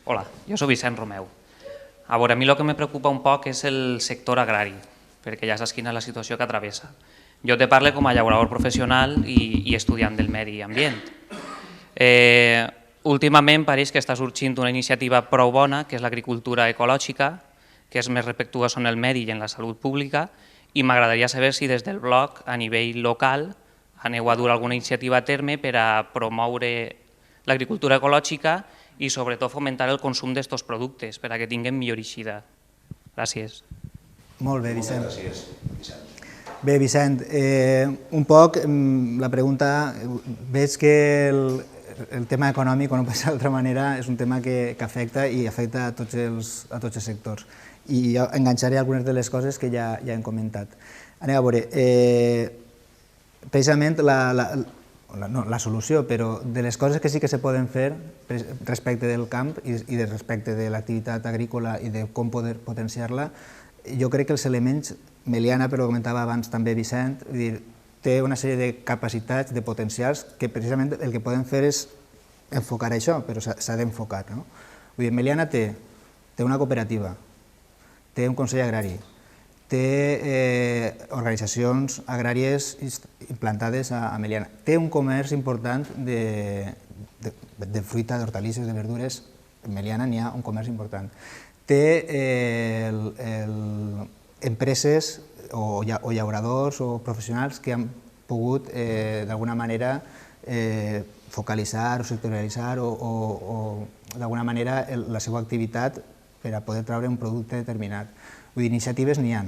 Hola, jo soc Vicent Romeu. A veure, a mi el que me preocupa un poc és el sector agrari, perquè ja saps quina és la situació que travessa. Jo te parlo com a llaurador professional i estudiant del medi ambient. Últimament pareix que està sorgint una iniciativa prou bona, que és l'agricultura ecològica, que és més respectuosa en el medi i en la salut pública, i m'agradaria saber si des del bloc, a nivell local, aneu a dur alguna iniciativa a terme per a promoure l'agricultura ecològica i sobretot fomentar el consum d'aquests productes per a que tinguin millor eixida. Gràcies. Molt bé, Vicent. Moltes gràcies, Vicent. Bé, Vicent, un poc la pregunta, veig que el tema econòmic, o no pot ser d'altra manera, és un tema que afecta i afecta a tots els sectors. I jo enganxaré algunes de les coses que ja hem comentat. Anem a veure, precisament la solució, però de les coses que sí que se poden fer respecte del camp i respecte de l'activitat agrícola i de com poder potenciar-la, jo crec que els elements, Meliana, però ho comentava abans també Vicent, té una sèrie de capacitats, de potencials, que precisament el que poden fer és enfocar això, però s'ha d'enfocar. Meliana té una cooperativa, té un consell agrari, té organitzacions agràries implantades a Meliana, té un comerç important de fruita, d'hortalisses, de verdures, en Meliana n'hi ha un comerç important. Té empreses o llauradors o professionals que han pogut d'alguna manera focalitzar o sectorialitzar o d'alguna manera la seva activitat per a poder treure un producte determinat. Vull dir, iniciatives n'hi ha.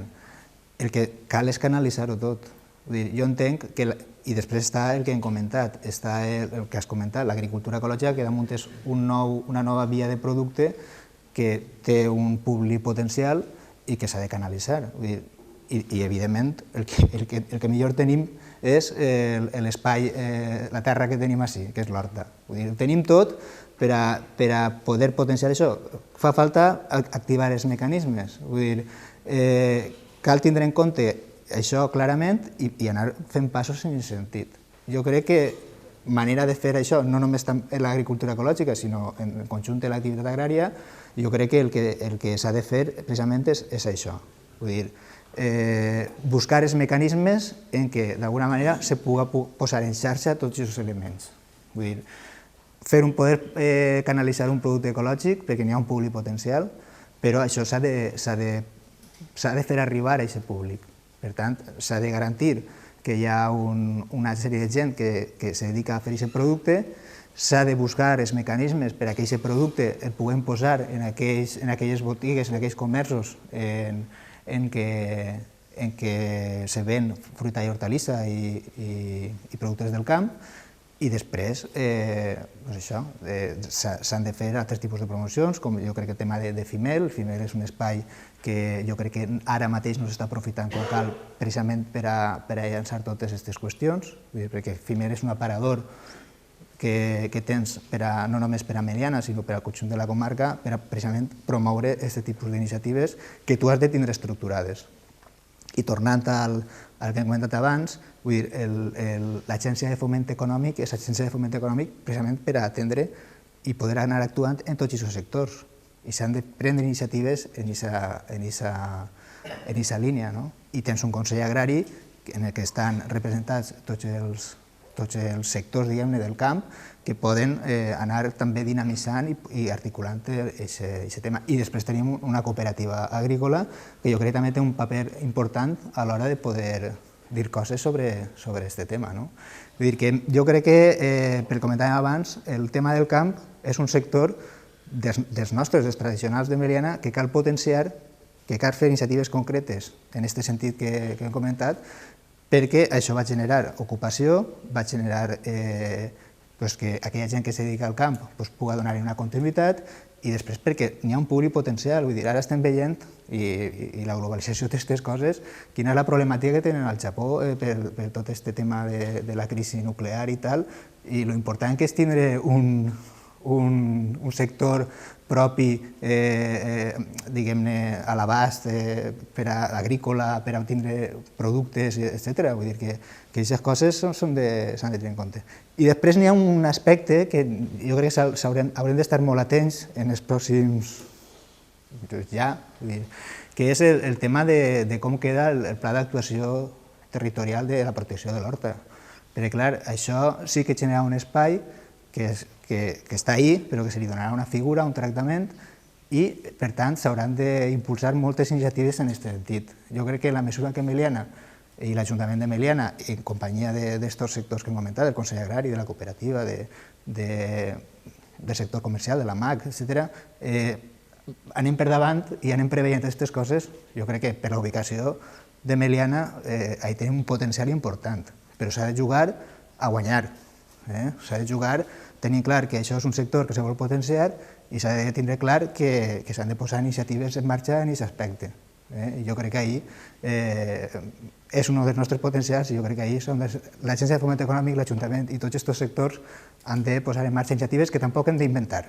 El que cal és canalitzar-ho tot. Jo entenc que, i després està el que hem comentat, està el que has comentat, l'agricultura ecològica, que damunt és una nova via de producte que té un públic potencial i que s'ha de canalitzar. I evidentment, el que millor tenim és l'espai, la terra que tenim així, que és l'horta. Ho tenim tot per a poder potenciar això. Fa falta activar els mecanismes. Cal tindre en compte això clarament i anar fent passos en aquest sentit. Jo crec que manera de fer això, no només en l'agricultura ecològica, sinó en conjunt de l'activitat agrària, jo crec que el que s'ha de fer precisament és això. Vull dir, buscar els mecanismes en què d'alguna manera se pugui posar en xarxa tots aquests elements. Vull dir, poder canalitzar un producte ecològic perquè n'hi ha un públic potencial, però això s'ha de fer arribar a aquest públic. Per tant, s'ha de garantir que hi ha una sèrie de gent que se dedica a fer aquest producte, s'ha de buscar els mecanismes per a que aquest producte el puguem posar en aquelles botigues, en aquells comerços en què se ven fruita i hortalissa i productes del camp, i després s'han de fer altres tipus de promocions, com jo crec que el tema de FIMEL. FIMEL és un espai que jo crec que ara mateix no s'està aprofitant com cal precisament per a llançar totes aquestes qüestions, perquè FIMEL és un aparador que tens no només per a Meliana, sinó per al conjunt de la comarca, per a precisament promoure aquest tipus d'iniciatives que tu has de tindre estructurades. I tornant al que hem comentat abans, l'Agència de Foment Econòmic és l'Agència de Foment Econòmic precisament per a atendre i poder anar actuant en tots aquests sectors. I s'han de prendre iniciatives en aquesta línia. I tens un Consell Agrari en què estan representats tots els sectors del camp que poden anar també dinamitzant i articulant aquest tema. I després tenim una cooperativa agrícola que jo crec que també té un paper important a l'hora de poder dir coses sobre aquest tema. Vull dir que jo crec que, pel que comentàvem abans, el tema del camp és un sector dels nostres, dels tradicionals de Meliana, que cal potenciar, que cal fer iniciatives concretes en aquest sentit que hem comentat, perquè això va generar ocupació, va generar que aquella gent que es dedica al camp pugui donar-hi una continuïtat, i després perquè n'hi ha un públic potencial. Vull dir, ara estem veient, i la globalització d'aquestes coses, quina és la problemàtica que tenen al Japó per tot aquest tema de la crisi nuclear i tal, i l'important que és tindre un un sector propi, diguem-ne, a l'abast per a agrícola, per a tindre productes, etc. Vull dir que aquestes coses s'han de tenir en compte. I després n'hi ha un aspecte que jo crec que haurem d'estar molt atents en els pròxims, ja, que és el tema de com queda el pla d'actuació territorial de la protecció de l'horta. Perquè, clar, això sí que genera un espai que està ahí, però que se li donarà una figura, un tractament, i, per tant, s'hauran d'impulsar moltes iniciatives en aquest sentit. Jo crec que la mesura que Meliana i l'Ajuntament de Meliana, en companyia d'estos sectors que hem comentat, del Consell Agrari, de la cooperativa, del sector comercial, de la MAC, etc., anem per davant i anem preveient aquestes coses. Jo crec que per la ubicació de Meliana hi tenim un potencial important, però s'ha de jugar a guanyar. S'ha de jugar tenint clar que això és un sector que se vol potenciar i s'ha de tindre clar que s'han de posar iniciatives en marxa en aquest aspecte. Jo crec que ahir és un dels nostres potencials i jo crec que ahir l'Agència de Foment Econòmic, l'Ajuntament i tots aquests sectors han de posar en marxa iniciatives que tampoc hem d'inventar,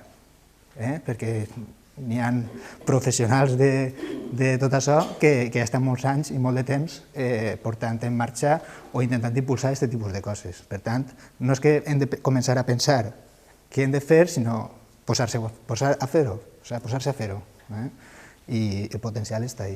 perquè n'hi ha professionals de tot això que ja estan molts anys i molt de temps portant en marxa o intentant impulsar aquest tipus de coses. Per tant, no és que hem de començar a pensar què hem de fer, sinó posar-se a fer-ho, I el potencial està ahí.